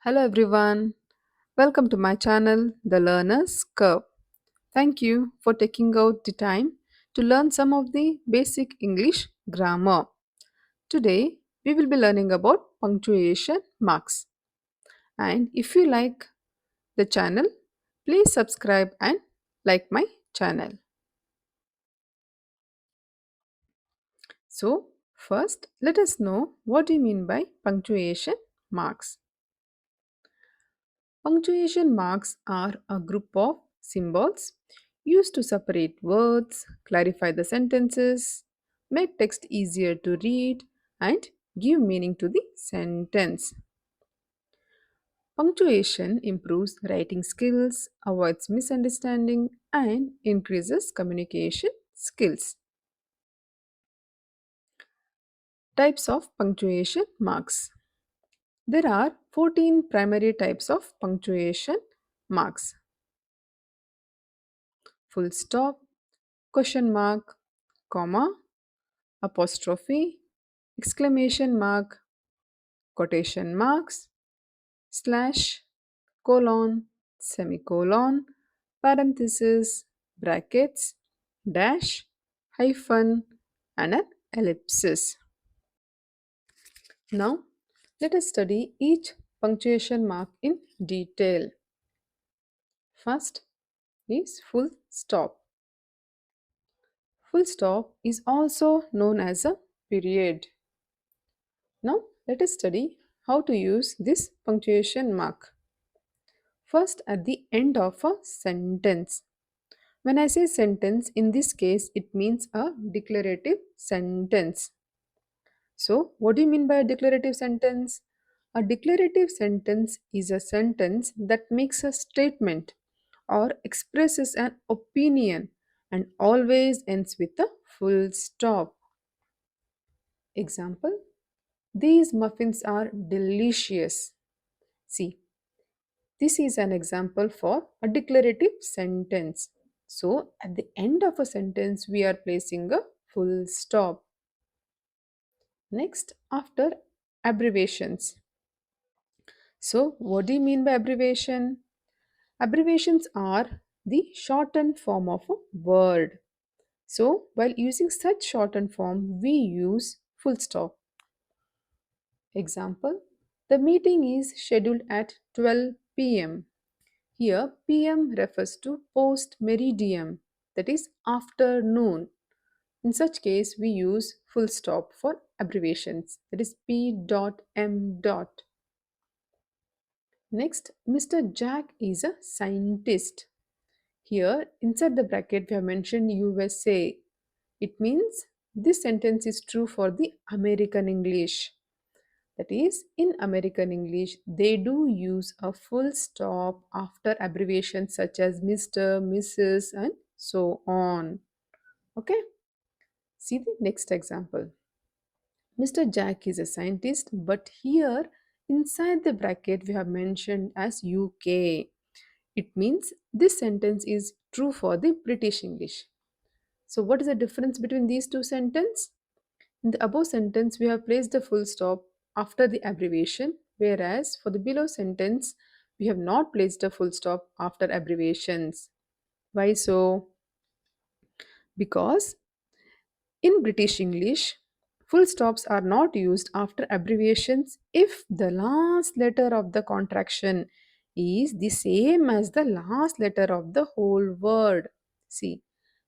Hello everyone. Welcome to my channel, The Learner's Curve. Thank you for taking out the time to learn some of the basic English grammar. Today, we will be learning about punctuation marks. And if you like the channel, please subscribe and like my channel. So, first, let us know what do you mean by punctuation marks. Punctuation marks are a group of symbols used to separate words, clarify the sentences, make text easier to read, and give meaning to the sentence. Punctuation improves writing skills, avoids misunderstanding, and increases communication skills. Types of punctuation marks. There are 14 primary types of punctuation marks: full stop, question mark, comma, apostrophe, exclamation mark, quotation marks, slash, colon, semicolon, parenthesis, brackets, dash, hyphen, and an ellipsis. Now, let us study each punctuation mark in detail. First is full stop. Full stop is also known as a period. Now, let us study how to use this punctuation mark. First, at the end of a sentence. When I say sentence, in this case, it means a declarative sentence. So, what do you mean by a declarative sentence? A declarative sentence is a sentence that makes a statement or expresses an opinion and always ends with a full stop. Example: these muffins are delicious. See, this is an example for a declarative sentence. So, at the end of a sentence, we are placing a full stop. Next, after abbreviations. So, what do you mean by abbreviation? Abbreviations are the shortened form of a word. So, while using such shortened form, we use full stop. Example: the meeting is scheduled at 12 p.m. Here, PM refers to post meridiem, that is afternoon. In such case, we use full stop for abbreviations, that is P dot M dot. Next, Mr. Jack is a scientist. Here, inside the bracket, we have mentioned USA. It means this sentence is true for the American English. That is, in American English, they do use a full stop after abbreviations such as Mr., Mrs., and so on. Okay, see the next example. Mr. Jack is a scientist, but here inside the bracket we have mentioned as UK. It means this sentence is true for the British English. So, what is the difference between these two sentences? In the above sentence, we have placed the full stop after the abbreviation, whereas for the below sentence, we have not placed a full stop after abbreviations. Why so? Because in British English, full stops are not used after abbreviations if the last letter of the contraction is the same as the last letter of the whole word. See,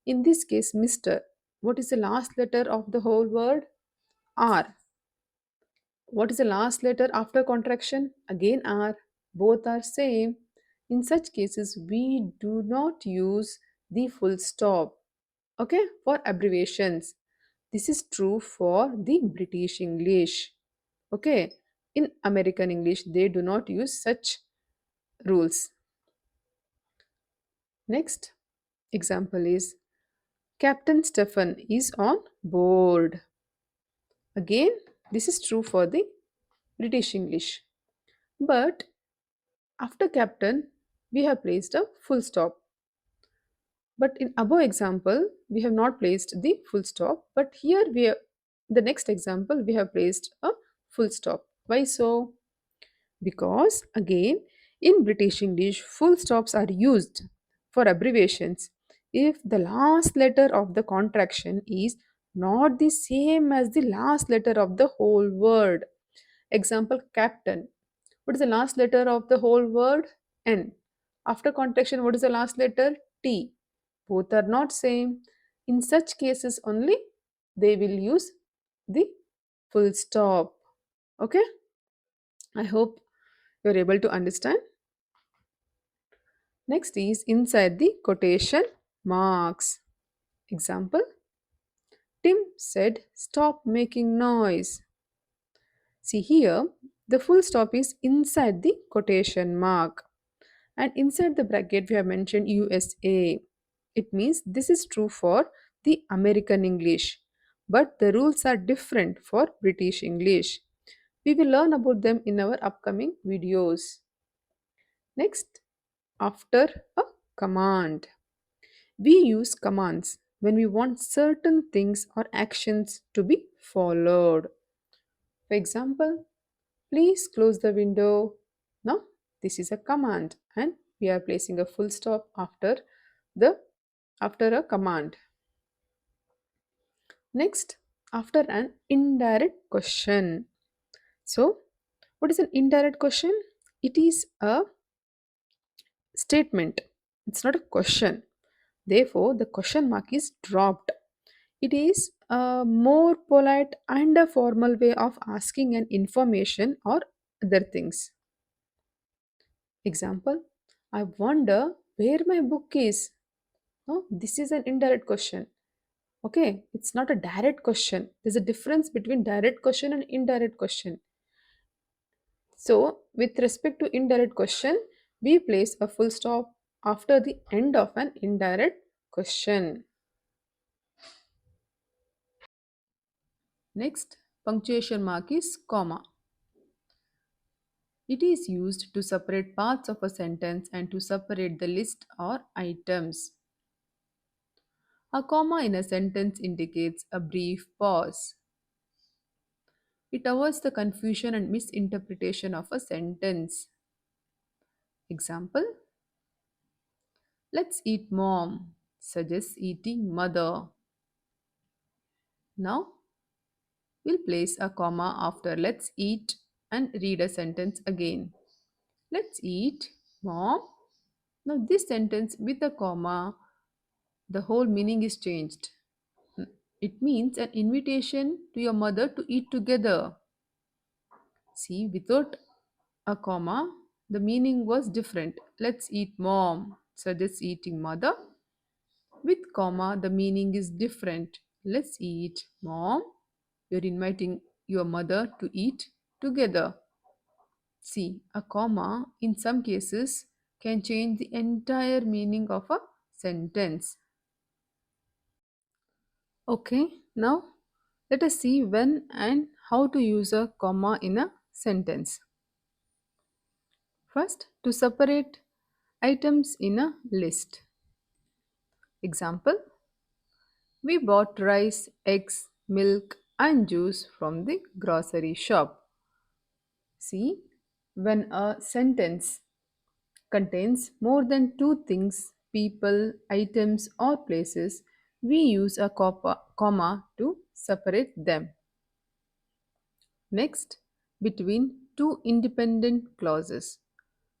in this case, Mr. What is the last letter of the whole word? R. What is the last letter after contraction? Again R. Both are same. In such cases, we do not use the full stop. Okay, for abbreviations. This is true for the British English. Okay, in American English, they do not use such rules. Next example is Captain Stephen is on board. Again, this is true for the British English. But after captain, we have placed a full stop. But in above example, we have not placed the full stop. But here the next example, we have placed a full stop. Why so? Because again, in British English, full stops are used for abbreviations if the last letter of the contraction is not the same as the last letter of the whole word. Example, captain. What is the last letter of the whole word? N. After contraction, what is the last letter? T. Both are not same. In such cases only, they will use the full stop. Okay? I hope you're able to understand. Next is inside the quotation marks. Example, Tim said, stop making noise. See here, the full stop is inside the quotation mark. And inside the bracket, we have mentioned USA. It means this is true for the American English. But the rules are different for British English. We will learn about them in our upcoming videos. Next, after a command. We use commands when we want certain things or actions to be followed. For example, please close the window. Now, this is a command and we are placing a full stop the after a command. Next, after an indirect question. So, what is an indirect question? It is a statement. It's not a question. Therefore, the question mark is dropped. It is a more polite and a formal way of asking an information or other things. Example, I wonder where my book is. No, this is an indirect question. Okay, it's not a direct question. There's a difference between direct question and indirect question. So, with respect to indirect question, we place a full stop after the end of an indirect question. Next, punctuation mark is comma. It is used to separate parts of a sentence and to separate the list or items. A comma in a sentence indicates a brief pause. It avoids the confusion and misinterpretation of a sentence. Example, let's eat mom, suggests eating mother. Now, we'll place a comma after let's eat and read a sentence again. Let's eat mom. Now, this sentence with a comma, the whole meaning is changed. It means an invitation to your mother to eat together. See, without a comma, the meaning was different. Let's eat mom, suggests eating mother. With comma, the meaning is different. Let's eat mom. You're inviting your mother to eat together. See, a comma in some cases can change the entire meaning of a sentence. Okay, now let us see when and how to use a comma in a sentence. First, to separate items in a list. Example, we bought rice, eggs, milk, and juice from the grocery shop. See, when a sentence contains more than two things, people, items, or places, we use a comma to separate them. Next, between two independent clauses.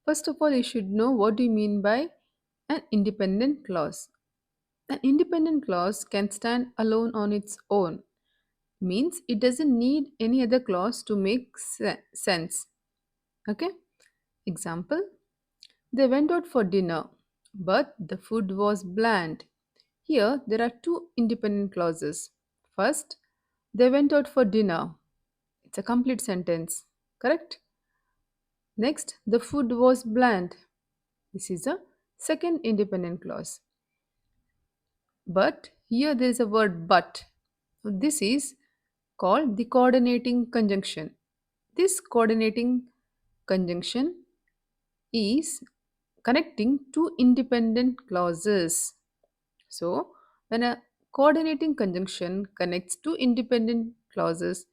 First of all, you should know what do you mean by an independent clause. An independent clause can stand alone on its own, means it doesn't need any other clause to make sense. Okay? Example, they went out for dinner, but the food was bland. Here, there are two independent clauses. First, they went out for dinner. It's a complete sentence, correct? Next, the food was bland. This is a second independent clause. But here there is a word but. This is called the coordinating conjunction. This coordinating conjunction is connecting two independent clauses. So, when a coordinating conjunction connects two independent clauses,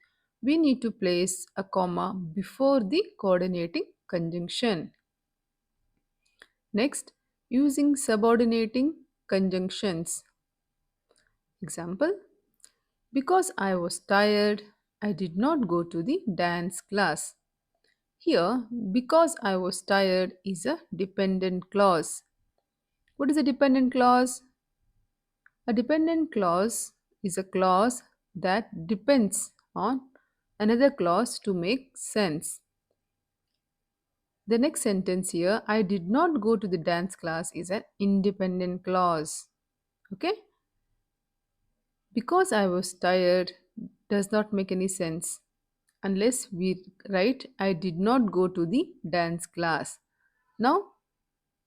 we need to place a comma before the coordinating conjunction. Next, using subordinating conjunctions. Example: because I was tired, I did not go to the dance class. Here, because I was tired is a dependent clause. What is a dependent clause? A dependent clause is a clause that depends on another clause to make sense. The next sentence here, I did not go to the dance class, is an independent clause. Okay? Because I was tired does not make any sense unless we write I did not go to the dance class. Now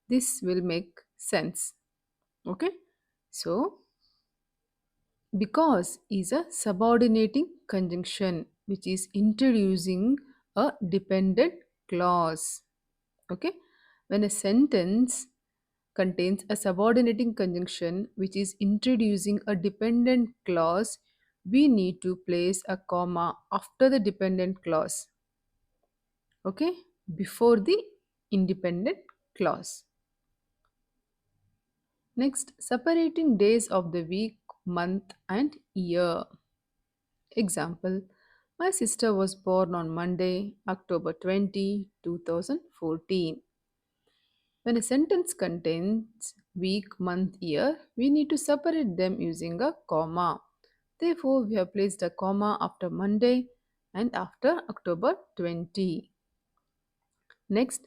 this will make sense. Okay? So because is a subordinating conjunction which is introducing a dependent clause. Okay? When a sentence contains a subordinating conjunction which is introducing a dependent clause, we need to place a comma after the dependent clause. Okay? Before the independent clause. Next, separating days of the week, month, and year. Example: my sister was born on Monday, October 20, 2014. When a sentence contains week, month, year, we need to separate them using a comma. Therefore, we have placed a comma after Monday and after October 20. Next,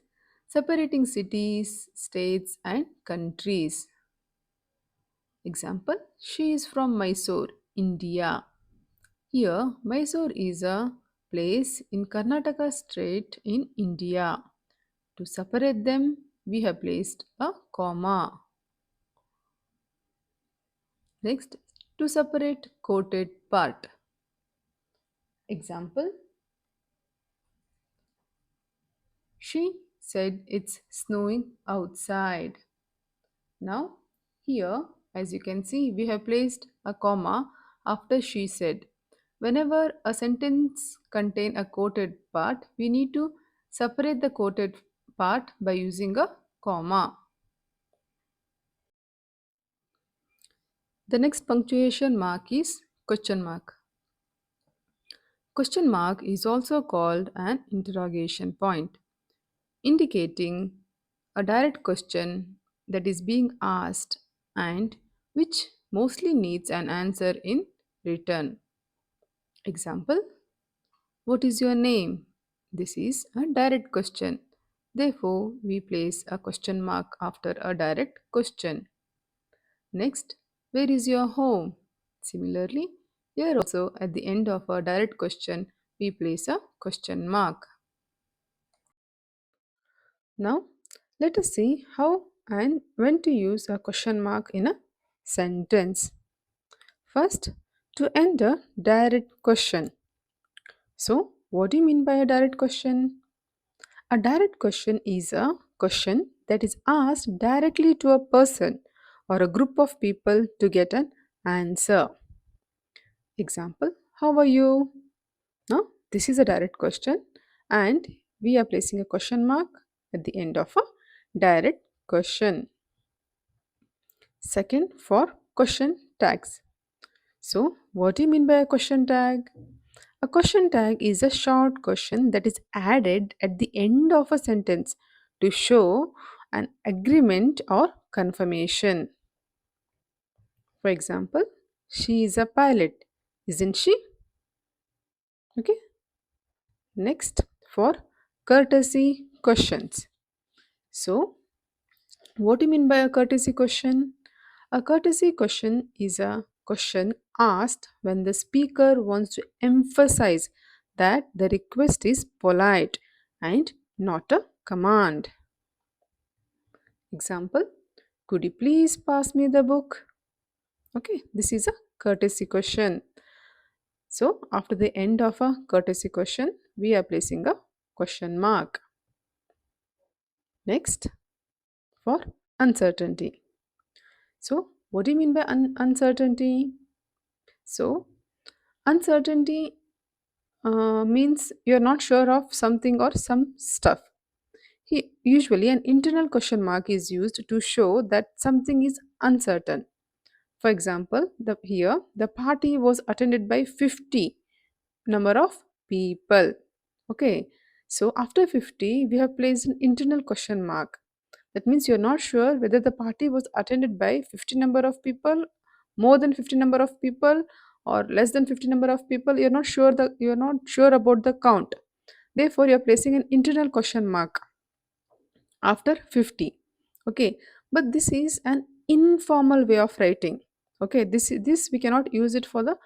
separating cities, states, and countries. Example: she is from Mysore, India. Here, Mysore is a place in Karnataka state in India. To separate them, we have placed a comma. Next, to separate quoted part. Example: she said it's snowing outside. Now, here, as you can see, we have placed a comma after she said. Whenever a sentence contain a quoted part, we need to separate the quoted part by using a comma. The next punctuation mark is question mark. Question mark is also called an interrogation point, indicating a direct question that is being asked and which mostly needs an answer in return. Example: what is your name? This is a direct question. Therefore, we place a question mark after a direct question. Next, where is your home? Similarly, here also at the end of a direct question, we place a question mark. Now, let us see how and when to use a question mark in a sentence. First, to end a direct question. So, what do you mean by a direct question? A direct question is a question that is asked directly to a person or a group of people to get an answer. Example: how are you? Now, this is a direct question, and we are placing a question mark at the end of a direct question. Second, for question tags. So, what do you mean by a question tag? A question tag is a short question that is added at the end of a sentence to show an agreement or confirmation. For example, she is a pilot, isn't she? Okay. Next, for courtesy questions. So, what do you mean by a courtesy question? A courtesy question is a question asked when the speaker wants to emphasize that the request is polite and not a command. Example: could you please pass me the book? Okay, this is a courtesy question. So, after the end of a courtesy question, we are placing a question mark. Next, for uncertainty. So, what do you mean by uncertainty? So, uncertainty means you're not sure of something or some stuff. Usually, an internal question mark is used to show that something is uncertain. For example, here the party was attended by 50 number of people. Okay, so after 50, we have placed an internal question mark. That means you're not sure whether the party was attended by 50 number of people, more than 50 number of people, or less than 50 number of people. You're not sure about the count. Therefore, you're placing an internal question mark after 50. Okay, but this is an informal way of writing. Okay, this we cannot use it for the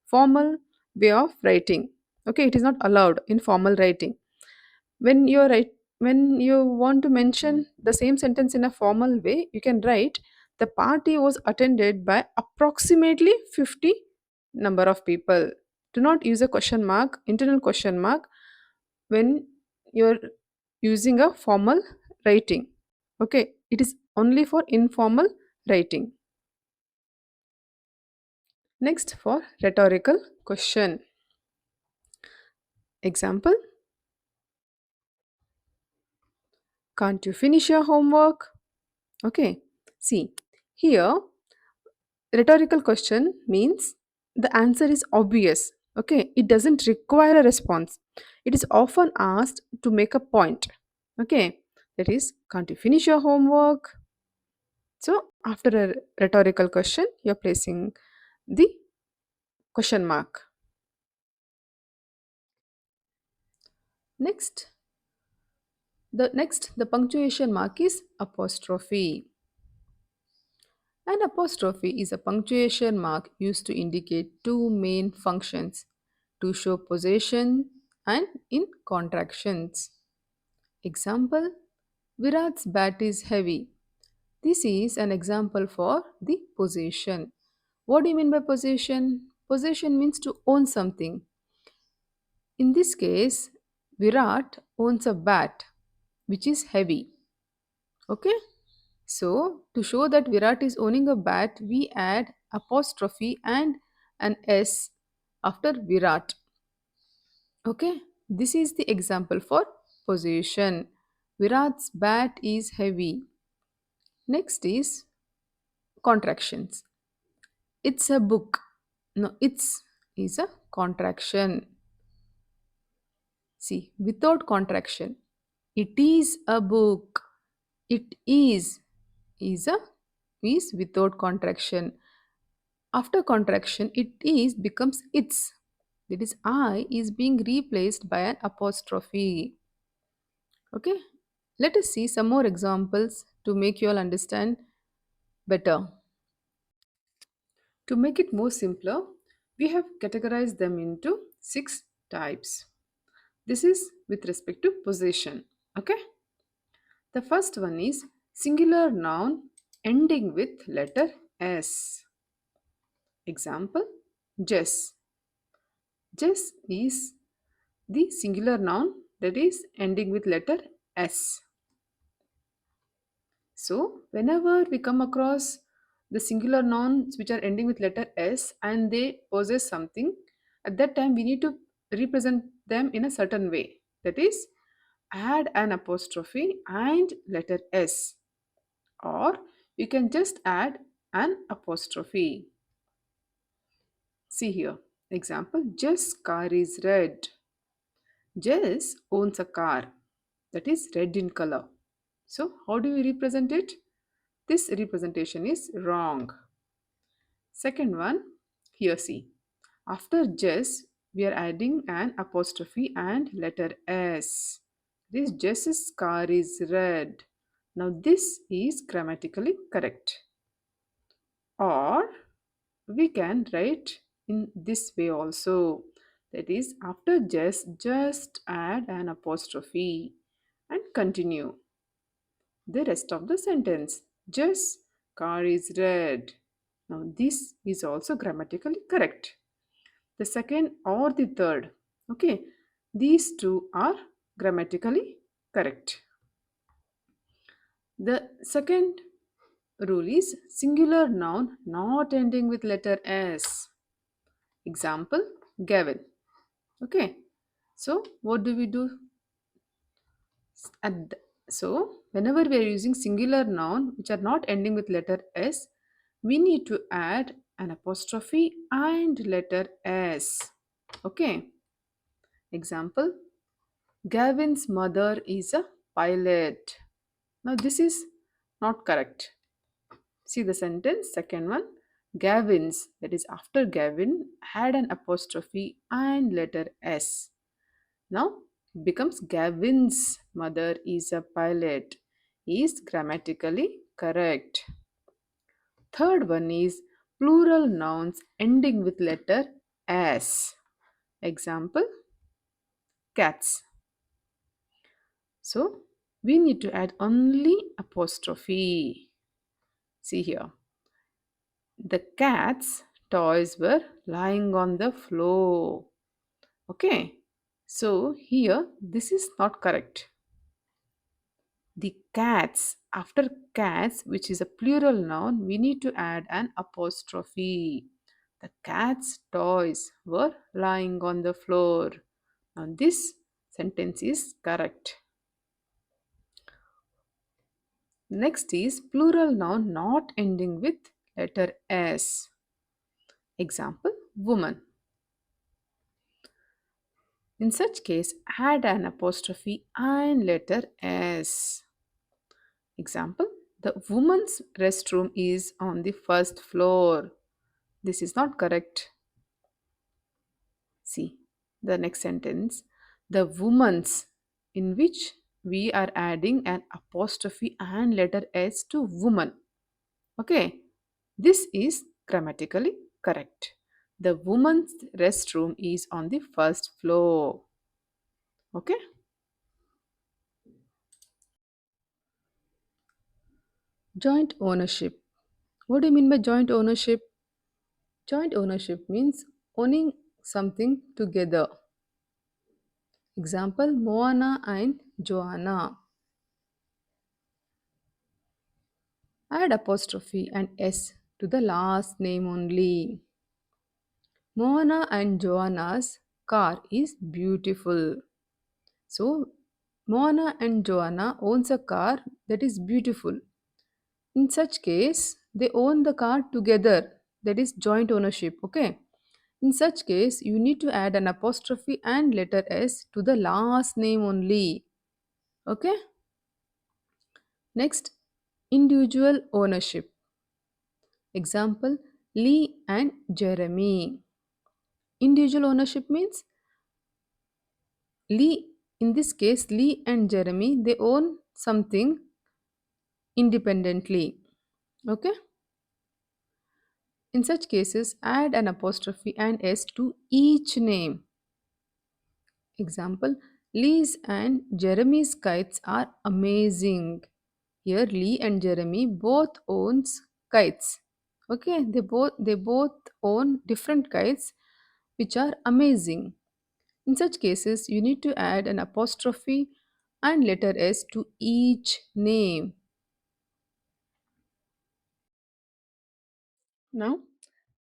formal way of writing. Okay, it is not allowed in formal writing. When you want to mention the same sentence in a formal way, you can write the party was attended by approximately 50 number of people. Do not use a question mark, internal question mark, when you're using a formal writing. Okay, it is only for informal writing. Next, for rhetorical question. Example: can't you finish your homework? Okay, see, here rhetorical question means the answer is obvious. Okay, it doesn't require a response. It is often asked to make a point. Okay, that is, can't you finish your homework? So, after a rhetorical question, you're placing the question mark. Next, the punctuation mark is apostrophe. An apostrophe is a punctuation mark used to indicate two main functions: to show possession and in contractions. Example: Virat's bat is heavy. This is an example for the possession. What do you mean by possession? Possession means to own something. In this case, Virat owns a bat which is heavy. Okay? So, to show that Virat is owning a bat, we add apostrophe and an S after Virat. Okay? This is the example for possession. Virat's bat is heavy. Next is contractions. It's a book. No, it's is a contraction. See, without contraction. It is a book. It is a is without contraction. After contraction, it is becomes its. That is, I is being replaced by an apostrophe. Okay. Let us see some more examples to make you all understand better. To make it more simpler, we have categorized them into 6 types. This is with respect to possession. Okay. The first one is singular noun ending with letter S. Example: Jess. Jess is the singular noun that is ending with letter S. So, whenever we come across the singular nouns which are ending with letter S and they possess something, at that time we need to represent them in a certain way. That is, add an apostrophe and letter S, or you can just add an apostrophe. See here. Example: Jess' car is red. Jess owns a car that is red in color. So, how do we represent it? This representation is wrong. Second one, here see. After Jess, we are adding an apostrophe and letter S. This Jess's car is red. Now, this is grammatically correct. Or we can write in this way also. That is, after just add an apostrophe and continue the rest of the sentence. Just car is red. Now, this is also grammatically correct. The second or the third. Okay, these two are grammatically correct. The second rule is singular noun not ending with letter S. Example: Gavin. Okay, so what do we do? So, whenever we are using singular noun which are not ending with letter S, we need to add an apostrophe and letter S. Okay. Example: Gavin's mother is a pilot. Now, this is not correct. See the sentence, second one. Gavin's, that is after Gavin, had an apostrophe and letter S. Now it becomes Gavin's mother is a pilot. Is grammatically correct. Third one is plural nouns ending with letter S. Example: cats. So we need to add only apostrophe. See here. The cat's toys were lying on the floor. Okay. So here this is not correct. The cats, after cats, which is a plural noun, we need to add an apostrophe. The cat's toys were lying on the floor. Now this sentence is correct. Next is plural noun not ending with letter S. Example: woman. In such case, add an apostrophe and letter S. Example: the woman's restroom is on the first floor. This is not correct. See the next sentence. The woman's, in which we are adding an apostrophe and letter S to woman. Okay, this is grammatically correct. The woman's restroom is on the first floor. Okay. Joint ownership. What do you mean by joint ownership? Joint ownership means owning something together. Example: Moana and Joanna. Add apostrophe and S to the last name only. Moana and Joanna's car is beautiful. So, Moana and Joanna owns a car that is beautiful. In such case, they own the car together. That is joint ownership. Okay. In such case, you need to add an apostrophe and letter S to the last name only. Okay. Next, individual ownership. Example: Lee and Jeremy. Individual ownership means Lee, in this case, Lee and Jeremy, they own something independently. Okay? In such cases, add an apostrophe and S to each name. Example: Lee's and Jeremy's kites are amazing. Here Lee and Jeremy both owns kites. Okay, they both own different kites which are amazing. In such cases, you need to add an apostrophe and letter S to each name. Now,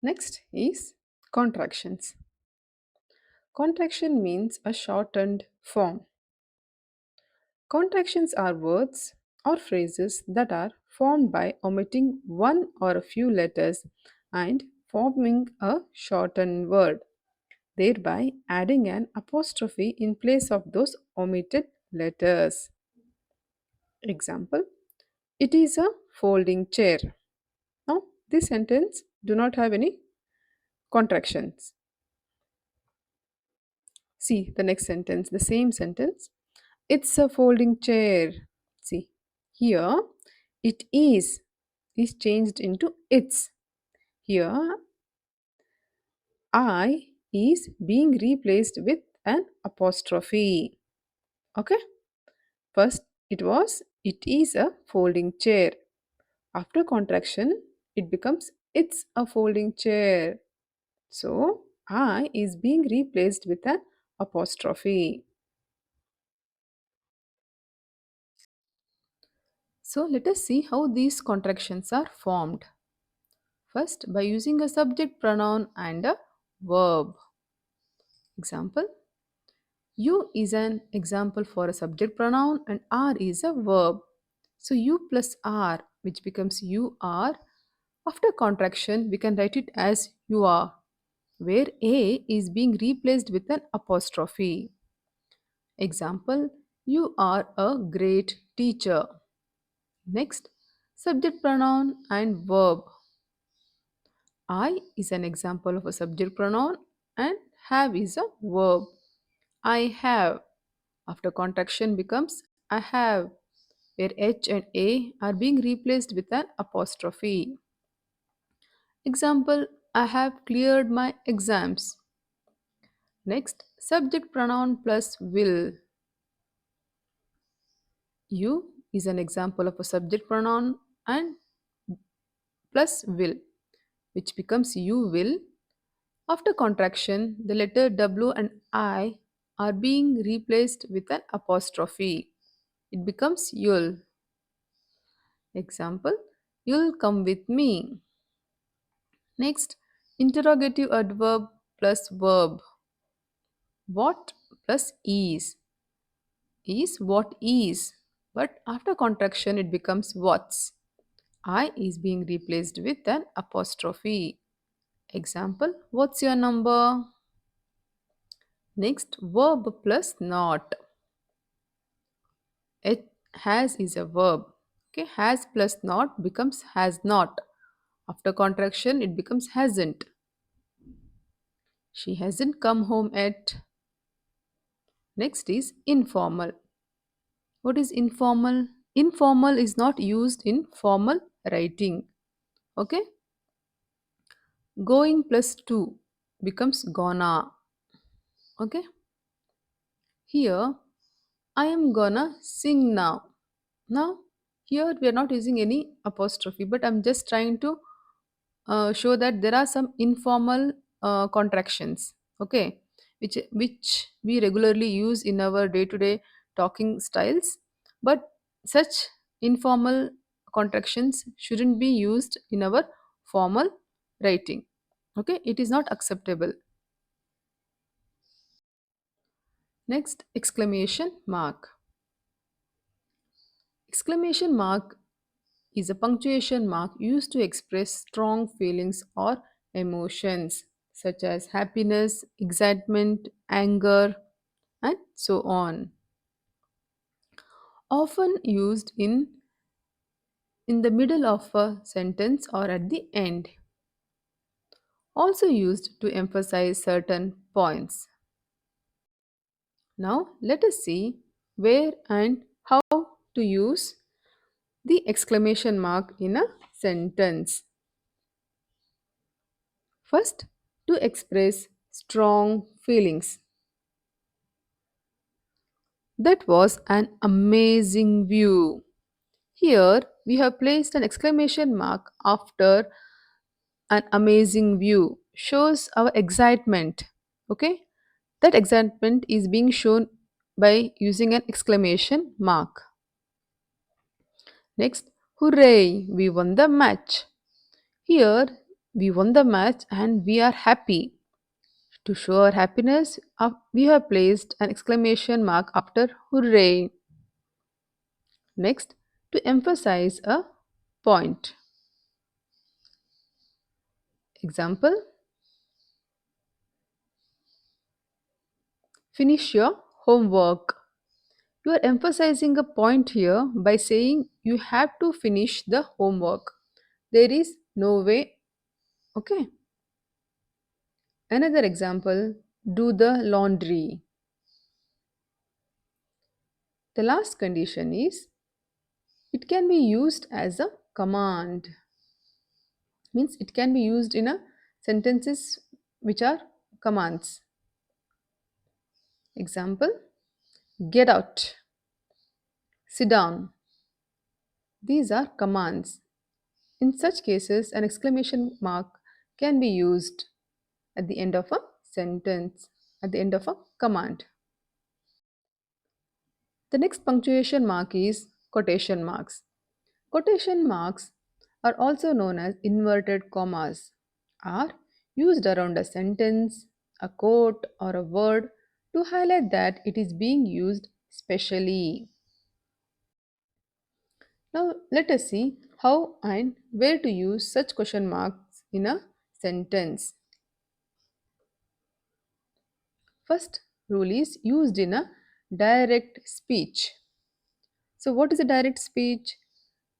next is contractions. Contraction means a shortened form. Contractions are words or phrases that are formed by omitting one or a few letters and forming a shortened word, thereby adding an apostrophe in place of those omitted letters. Example: It is a folding chair. Now, this sentence do not have any contractions. See the next sentence, the same sentence. It's a folding chair. See, here it is changed into it's. Here I is being replaced with an apostrophe. Okay? First it is a folding chair. After contraction, it becomes it's a folding chair. So I is being replaced with an apostrophe. So let us see how these contractions are formed. First, by using a subject pronoun and a verb. Example: You is an example for a subject pronoun and are is a verb. So you plus are, which becomes you are. After contraction, we can write it as you are, where a is being replaced with an apostrophe. Example, you are a great teacher. Next, subject pronoun and verb. I is an example of a subject pronoun and have is a verb. I have. After contraction becomes I have, where H and A are being replaced with an apostrophe. Example, I have cleared my exams. Next, subject pronoun plus will. You is an example of a subject pronoun and plus will, which becomes you will. After contraction, the letter W and I are being replaced with an apostrophe. It becomes you'll. Example, you'll come with me. Next, interrogative adverb plus verb. What plus is what is, but after contraction it becomes what's. I is being replaced with an apostrophe. Example, what's your number? Next, verb plus not. It has is a verb. Okay, has plus not becomes has not. After contraction, it becomes hasn't. She hasn't come home yet. Next is informal. What is informal? Informal is not used in formal writing. Okay, going plus to becomes gonna. Okay, here I am gonna sing now. Now, here we are not using any apostrophe, but I'm just trying to show that there are some informal contractions, okay, which we regularly use in our day-to-day talking styles, but such informal contractions shouldn't be used in our formal writing. Okay, it is not acceptable. Next, exclamation mark. Exclamation mark is a punctuation mark used to express strong feelings or emotions such as happiness, excitement, anger, and so on. Often used in the middle of a sentence or at the end. Also used to emphasize certain points. Now let us see where and how to use the exclamation mark in a sentence. First, to express strong feelings. That was an amazing view. Here, we have placed an exclamation mark after an amazing view. Shows our excitement. Okay? That excitement is being shown by using an exclamation mark. Next, hooray, we won the match. Here, we won the match and we are happy. To show our happiness, we have placed an exclamation mark after hooray. Next, to emphasize a point. Example, finish your homework. You are emphasizing a point here by saying you have to finish the homework. There is no way. Okay. Another example, do the laundry. The last condition is it can be used as a command. Means it can be used in a sentences which are commands. Example, get out, sit down. These are commands. In such cases, an exclamation mark can be used at the end of a sentence, at the end of a command. The next punctuation mark is quotation marks. Quotation marks are also known as inverted commas, are used around a sentence, a quote, or a word to highlight that it is being used specially. Now let us see how and where to use such question marks in a sentence. First rule is used in a direct speech. So what is a direct speech?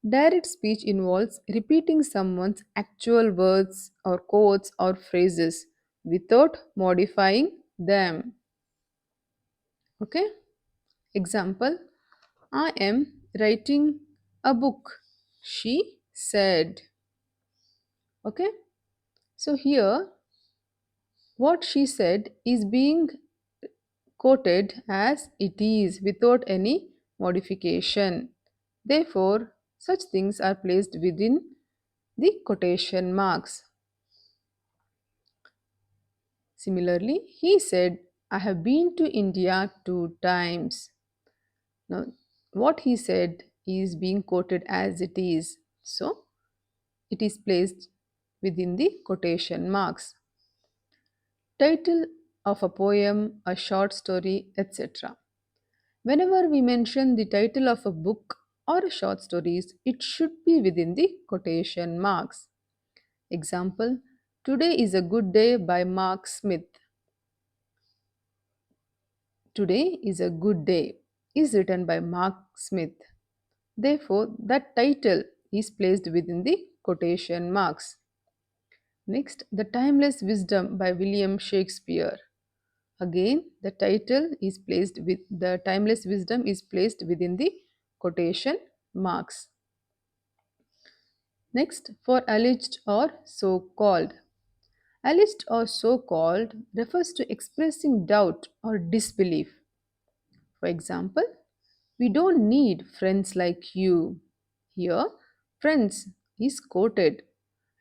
Direct speech involves repeating someone's actual words or quotes or phrases without modifying them. Okay? Example: I am writing a book, she said. Okay? So here, what she said is being quoted as it is without any modification. Therefore, such things are placed within the quotation marks. Similarly, he said, I have been to India 2 times. Now, what he said is being quoted as it is. So, it is placed within the quotation marks. Title of a poem, a short story, etc. Whenever we mention the title of a book or a short stories, it should be within the quotation marks. Example: Today is a Good Day by Mark Smith. Today is a Good Day is written by Mark Smith. Therefore, that title is placed within the quotation marks. Next, The Timeless Wisdom by William Shakespeare. Again, the title is placed with the timeless wisdom is placed within the quotation marks. Next, for alleged or so called. Alleged or so called refers to expressing doubt or disbelief. For example, we don't need friends like you. Here, friends is quoted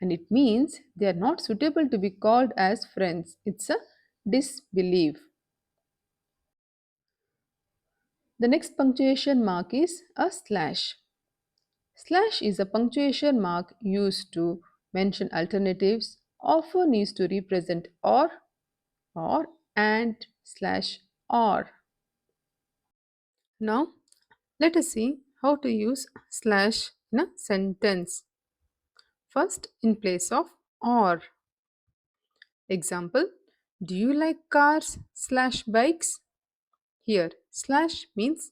and it means they are not suitable to be called as friends. It's a disbelief. The next punctuation mark is a slash. Slash is a punctuation mark used to mention alternatives, often used to represent or and slash or. Now, let us see how to use slash in a sentence. First, in place of or. Example: Do you like cars slash bikes? Here, slash means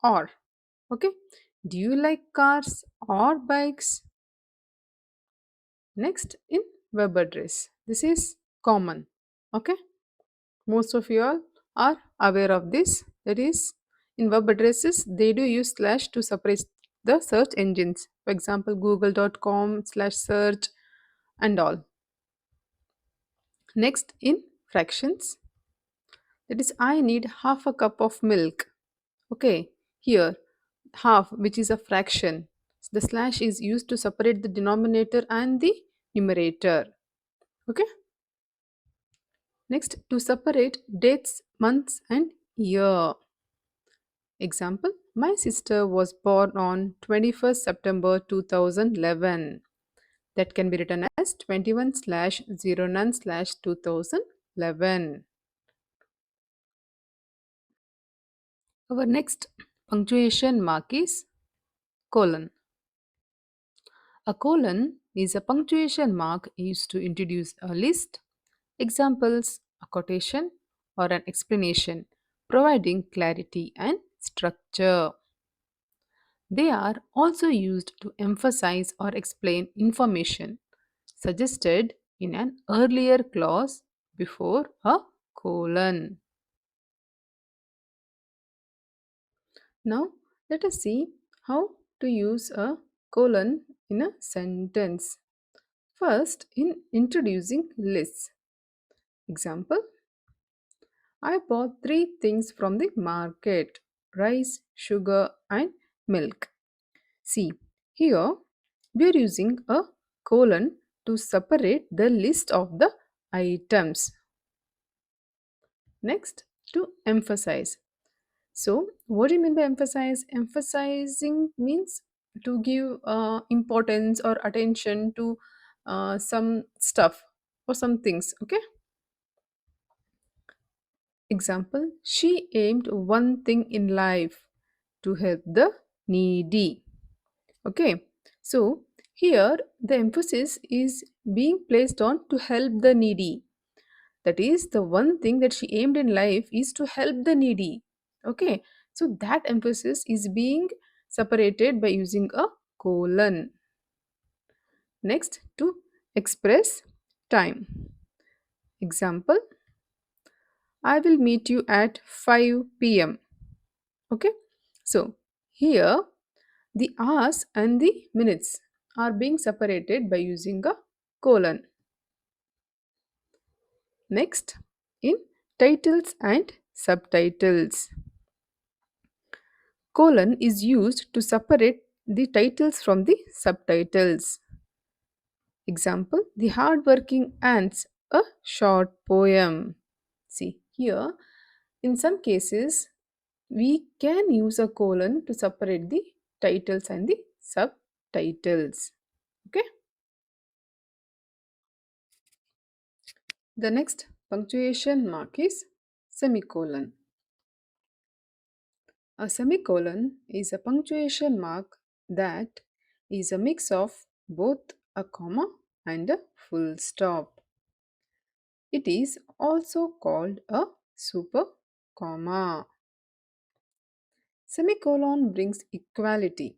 or. Okay. Do you like cars or bikes? Next, in verb address. This is common. Okay. Most of you all are aware of this. That is, in verb addresses, they do use slash to separate the search engines. For example, google.com slash search and all. Next, in fractions, that is, I need half a cup of milk. Okay, here, half, which is a fraction. The slash is used to separate the denominator and the numerator. Okay. Next, to separate dates, months, and year. Example: My sister was born on 21st September 2011. That can be written as 21 slash 09 slash 2011. Our next punctuation mark is colon. A colon is a punctuation mark used to introduce a list, examples, a quotation, or an explanation, providing clarity and structure. They are also used to emphasize or explain information suggested in an earlier clause before a colon. Now, let us see how to use a colon in a sentence. First, in introducing lists. Example: I bought 3 things from the market: rice, sugar, and milk. See, here we are using a colon to separate the list of the items. Next, to emphasize. So, what do you mean by emphasize? Emphasizing means to give importance or attention to some stuff or some things. Okay. Example, she aimed one thing in life to help the needy. Okay, so here the emphasis is being placed on to help the needy. That is, the one thing that she aimed in life is to help the needy. Okay, so that emphasis is being separated by using a colon. Next, to express time. Example, I will meet you at 5 p.m. Okay, so here the hours and the minutes are being separated by using a colon. Next, in titles and subtitles, colon is used to separate the titles from the subtitles. Example, The Hardworking Ants, a short poem. See, here, in some cases, we can use a colon to separate the titles and the subtitles. Okay, the next punctuation mark is semicolon. A semicolon is a punctuation mark that is a mix of both a comma and a full stop. It is also called a super comma. Semicolon brings equality,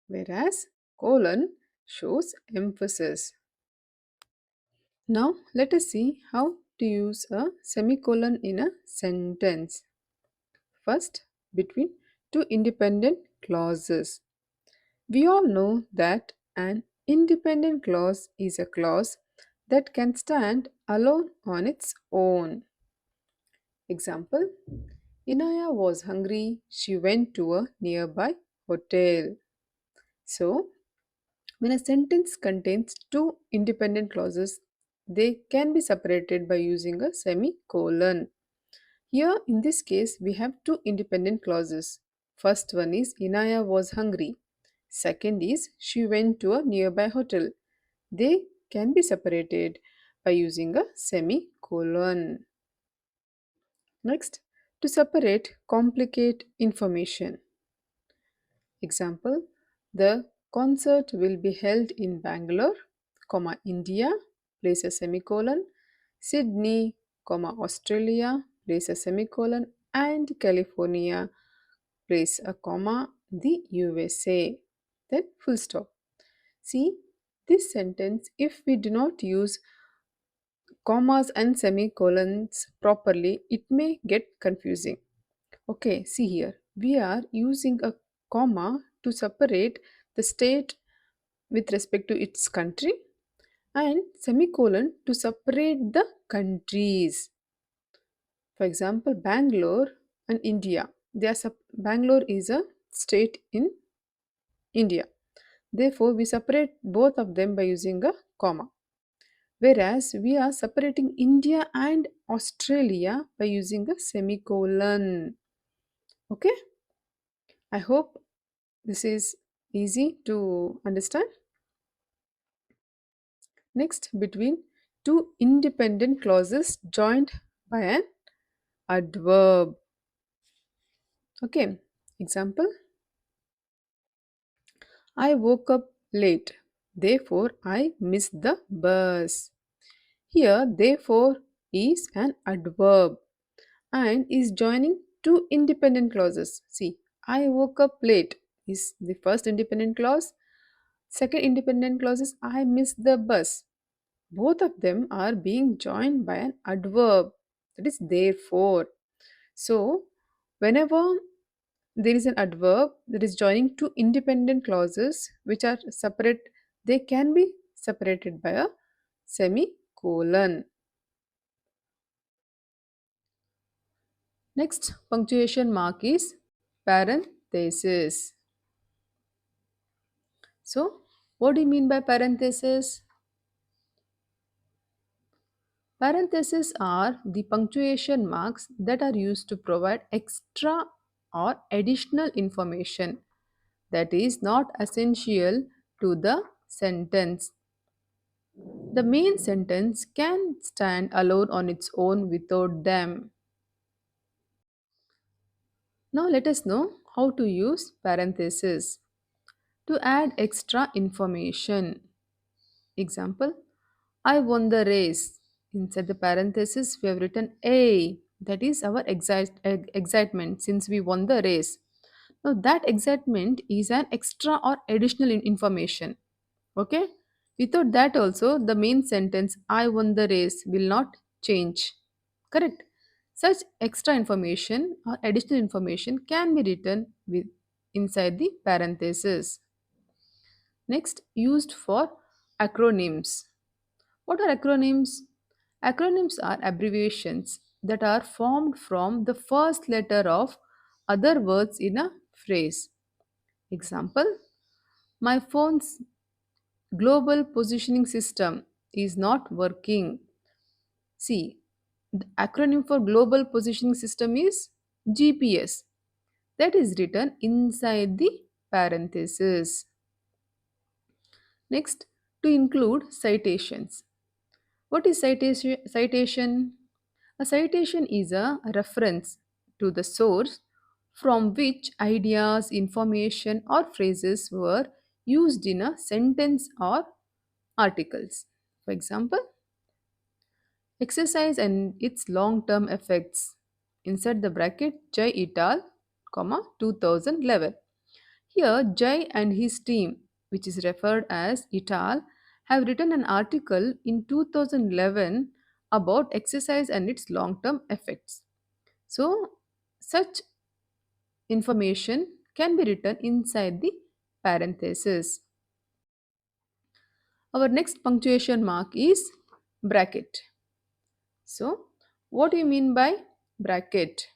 whereas colon shows emphasis. Now, let us see how to use a semicolon in a sentence. First, between two independent clauses. We all know that an independent clause is a clause that can stand alone on its own. Example, Inaya was hungry, she went to a nearby hotel. So, when a sentence contains two independent clauses, they can be separated by using a semicolon. Here, in this case, we have two independent clauses. First one is Inaya was hungry. Second is she went to a nearby hotel. They can be separated by using a semicolon. Next, to separate complicate information. Example, the concert will be held in Bangalore, comma, India, place a semicolon, Sydney, comma, Australia, place a semicolon, and California, place a comma, the USA. Then full stop. See, this sentence, if we do not use commas and semicolons properly, it may get confusing. Okay, see here. We are using a comma to separate the state with respect to its country and semicolon to separate the countries. For example, Bangalore and India. Bangalore is a state in India. Therefore, we separate both of them by using a comma. Whereas we are separating India and Australia by using a semicolon. Okay, I hope this is easy to understand. Next, between two independent clauses joined by an adverb. Okay, example, I woke up late, therefore I missed the bus. Here, therefore is an adverb and is joining two independent clauses. See, I woke up late is the first independent clause. Second independent clause is I missed the bus. Both of them are being joined by an adverb, that is therefore. So, whenever there is an adverb that is joining two independent clauses which are separate, they can be separated by a semicolon. Next punctuation mark is parenthesis. So, what do you mean by parenthesis? Parentheses are the punctuation marks that are used to provide extra or additional information that is not essential to the sentence. The main sentence can stand alone on its own without them. Now let us know how to use parentheses to add extra information. Example, I won the race. Inside the parenthesis, we have written A. That is our excitement since we won the race. Now, that excitement is an extra or additional information. Okay? Without that, also, the main sentence, I won the race, will not change. Correct? Such extra information or additional information can be written with inside the parenthesis. Next, used for acronyms. What are acronyms? Acronyms are abbreviations that are formed from the first letter of other words in a phrase. Example, my phone's global positioning system is not working. See, the acronym for global positioning system is GPS. That is written inside the parenthesis. Next, to include citations. What is citation? A citation is a reference to the source from which ideas, information, or phrases were used in a sentence or articles. For example, exercise and its long-term effects. Inside the bracket, Jai et al., 2011. Here, Jai and his team, which is referred as et al., have written an article in 2011 about exercise and its long term effects. So, such information can be written inside the parenthesis. Our next punctuation mark is bracket. So, what do you mean by bracket?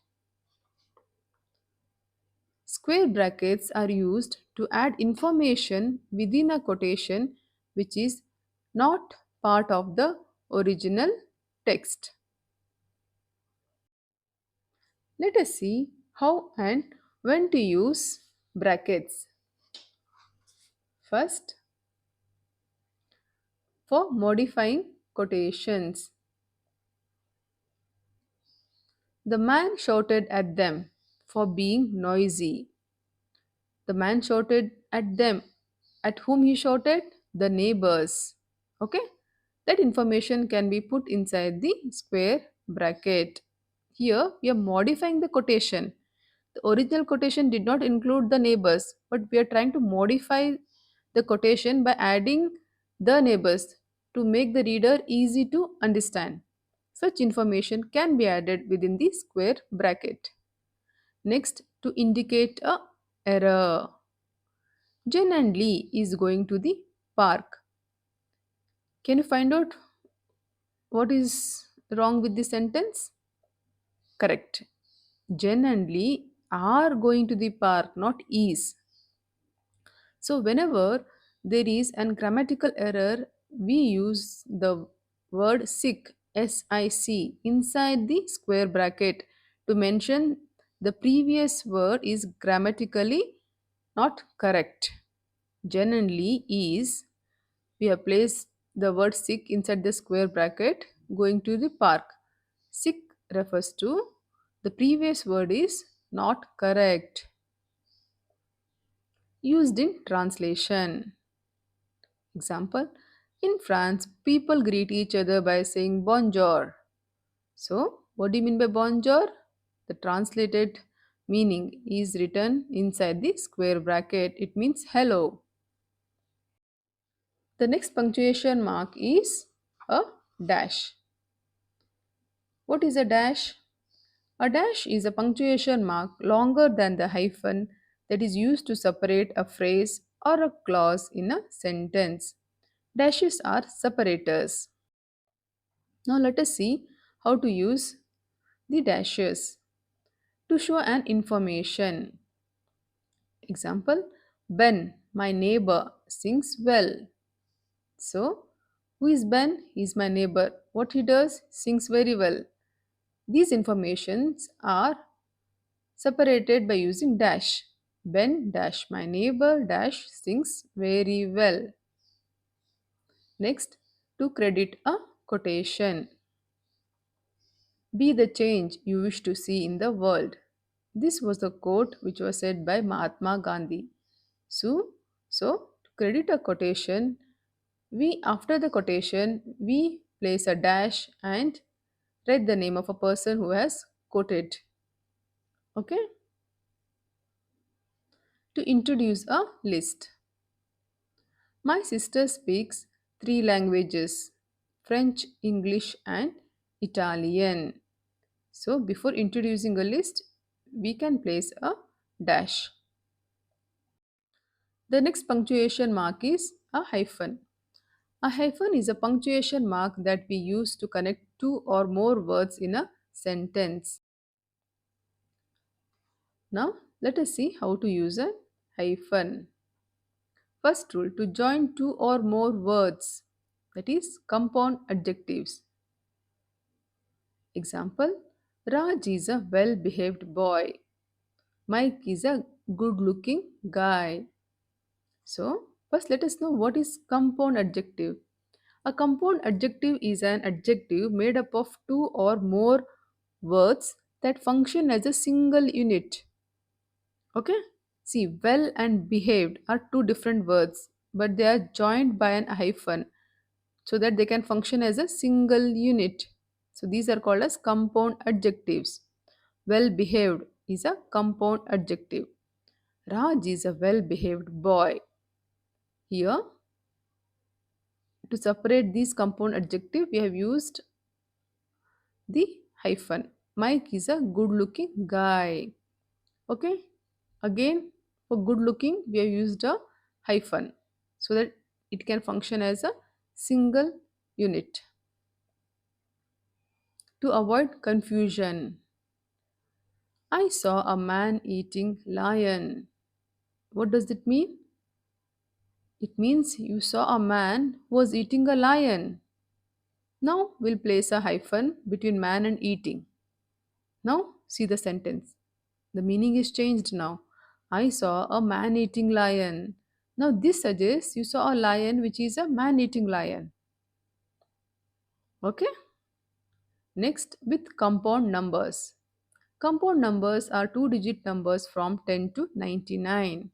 Square brackets are used to add information within a quotation which is not part of the original text. Let us see how and when to use brackets. First, for modifying quotations. The man shouted at them for being noisy. The man shouted at them. At whom he shouted? The neighbors. Okay? That information can be put inside the square bracket. Here we are modifying the quotation. The original quotation did not include the neighbors, but we are trying to modify the quotation by adding the neighbors to make the reader easy to understand. Such information can be added within the square bracket. Next, to indicate a error. Jen and Lee is going to the park. Can you find out what is wrong with the sentence? Correct. Jen and Lee are going to the park, not is. So, whenever there is an grammatical error, we use the word sick, SIC, inside the square bracket to mention the previous word is grammatically not correct. Generally, is we have placed the word sick inside the square bracket going to the park. Sick refers to the previous word is not correct. Used in translation. Example, in France, people greet each other by saying bonjour. So, what do you mean by bonjour? The translated meaning is written inside the square bracket. It means hello. The next punctuation mark is a dash. What is a dash? A dash is a punctuation mark longer than the hyphen that is used to separate a phrase or a clause in a sentence. Dashes are separators. Now let us see how to use the dashes to show an information. Example, Ben, my neighbor, sings well. So, who is Ben? He is my neighbor. What he does? Sings very well. These informations are separated by using dash. Ben dash my neighbor dash sings very well. Next, to credit a quotation. Be the change you wish to see in the world. This was the quote which was said by Mahatma Gandhi. So, so to credit a quotation, we after the quotation we place a dash and write the name of a person who has quoted. Okay, to introduce a list. My sister speaks three languages: French, English, and Italian. So, before introducing a list, we can place a dash. The next punctuation mark is a hyphen. A hyphen is a punctuation mark that we use to connect two or more words in a sentence. Now, let us see how to use a hyphen. First rule, to join two or more words, that is compound adjectives. Example, Raj is a well behaved boy. Mike is a good looking guy. So, first let us know what is compound adjective. A compound adjective is an adjective made up of two or more words that function as a single unit. Okay? See, well and behaved are two different words, but they are joined by an hyphen so that they can function as a single unit. So these are called as compound adjectives. Well behaved is a compound adjective. Raj is a well behaved boy. Here, to separate these compound adjective, we have used the hyphen. Mike is a good looking guy. Okay. Again, for good looking, we have used a hyphen so that it can function as a single unit. To avoid confusion, I saw a man eating lion. What does it mean? It means you saw a man who was eating a lion. Now we'll place a hyphen between man and eating. Now see the sentence. The meaning is changed now. I saw a man eating lion. Now this suggests you saw a lion which is a man eating lion. Okay? Next, with compound numbers. Compound numbers are two-digit numbers from 10 to 99.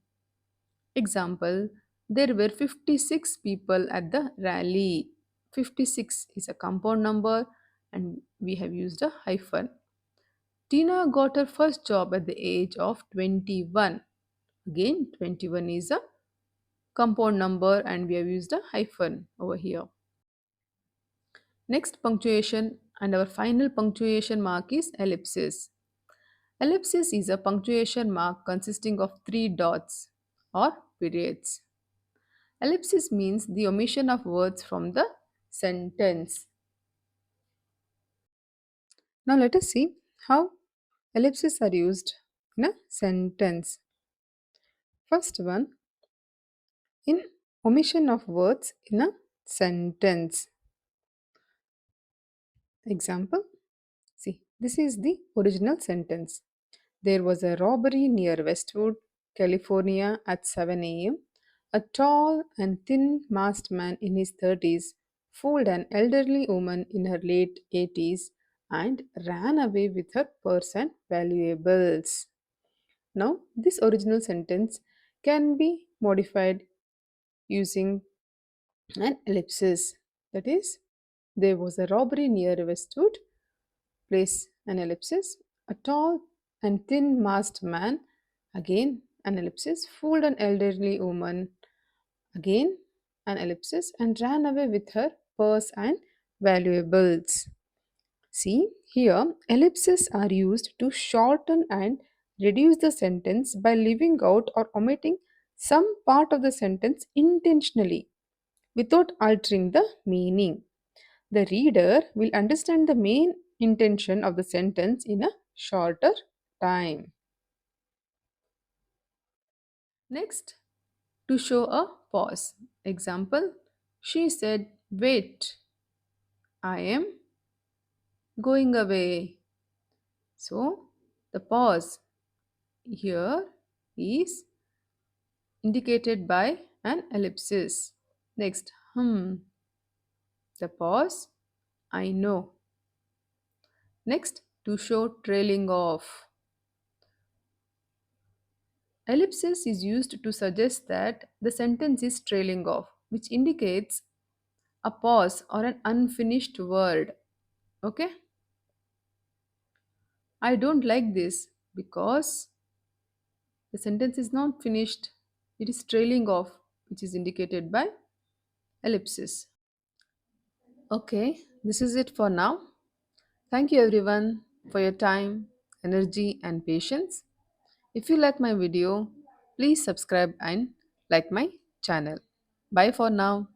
Example, there were 56 people at the rally. 56 is a compound number and we have used a hyphen. Tina got her first job at the age of 21. Again, 21 is a compound number and we have used a hyphen over here. Next punctuation and our final punctuation mark is ellipsis. Ellipsis is a punctuation mark consisting of three dots or periods. Ellipsis means the omission of words from the sentence. Now let us see how ellipses are used in a sentence. First one, in omission of words in a sentence. Example, see, this is the original sentence. There was a robbery near Westwood, California at 7 a.m. A tall and thin masked man in his 30s fooled an elderly woman in her late 80s and ran away with her purse and valuables. Now, this original sentence can be modified using an ellipsis. That is, there was a robbery near Westwood, place an ellipsis. A tall and thin masked man, again an ellipsis, fooled an elderly woman, again an ellipsis, and ran away with her purse and valuables. See, here ellipses are used to shorten and reduce the sentence by leaving out or omitting some part of the sentence intentionally without altering the meaning. The reader will understand the main intention of the sentence in a shorter time. Next, to show a pause. Example, she said, wait, I am going away. So, the pause here is indicated by an ellipsis. Next, the pause, I know. Next, to show trailing off. Ellipsis is used to suggest that the sentence is trailing off, which indicates a pause or an unfinished word. Okay? I don't like this because the sentence is not finished. It is trailing off, which is indicated by ellipsis. Okay, this is it for now. Thank you everyone for your time, energy, and patience. If you like my video, please subscribe and like my channel. Bye for now.